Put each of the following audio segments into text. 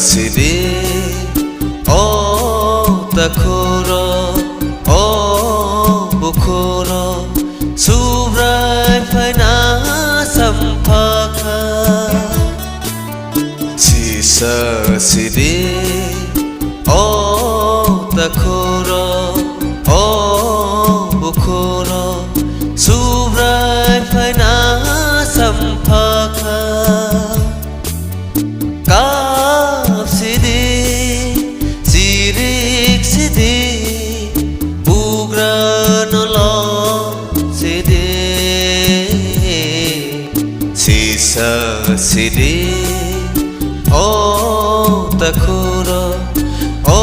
sidi o takuro o bukuro subrai phana sampaka sisa sidi o takuro o bukuro subrai phana sampaka kap sidi sirik sidi bugra nolo sidi sisa sidi o takuro o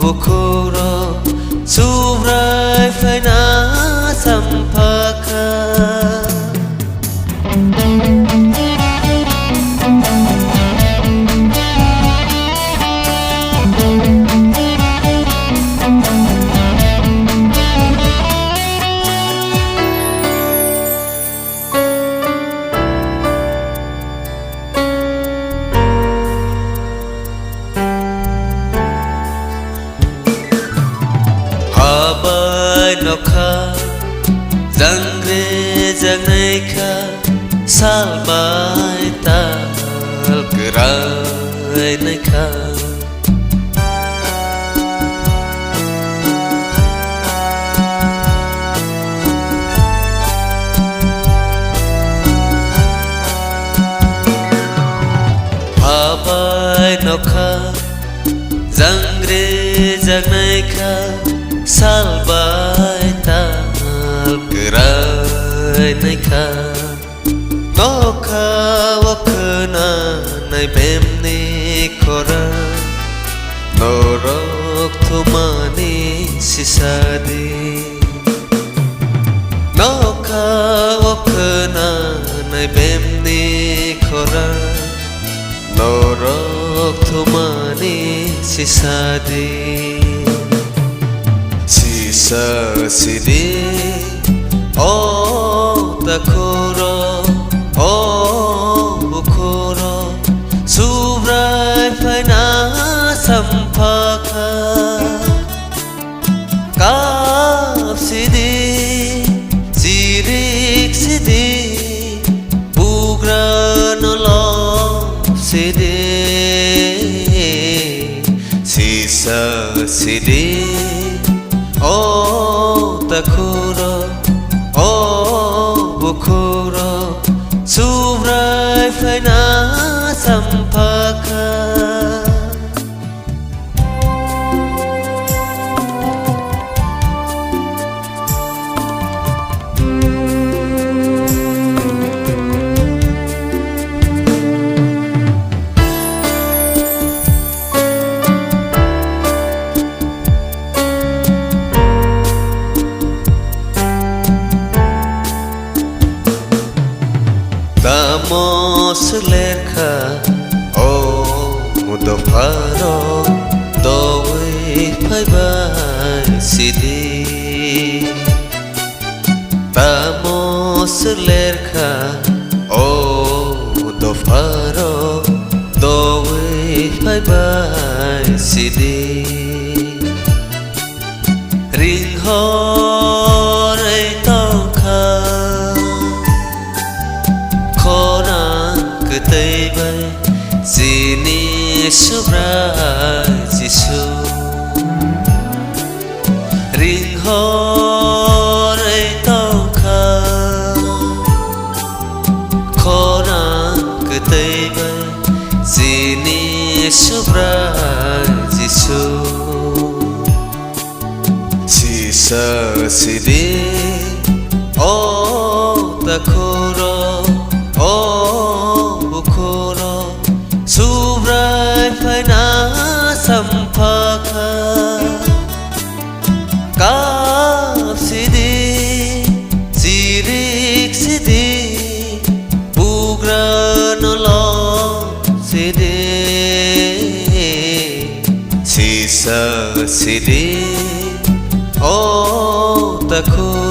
bukuro subrai phana sampaka nokha jangre jangai kha sal bai tal krai nai kha bai nokha jangre jangai kha sal bai tal krai nai kha nokha wakna nai bem ni kora norok thumani sisadi nokha wakna nai bem ni kora norok thumani sisadi sisa sidi o takuro o bukuro subrai phana sampaka kap sidi sirik sidi bugra nolo sidi sisa sidi o takuro o bukuro subrai phana sampaka Damos lerka o mudofaro doi phai bai sidi Damos lerka o mudofaro doi phai bai sidi ring horai tao kha tây bay zini subra jisu ring horai tao kha khona ke tây bay zini subra jisu sisa sidi o takuro o bukuro subrai phana sampaka kap sidi sirik sidi bugra nolo sidi sisa sidi o takuro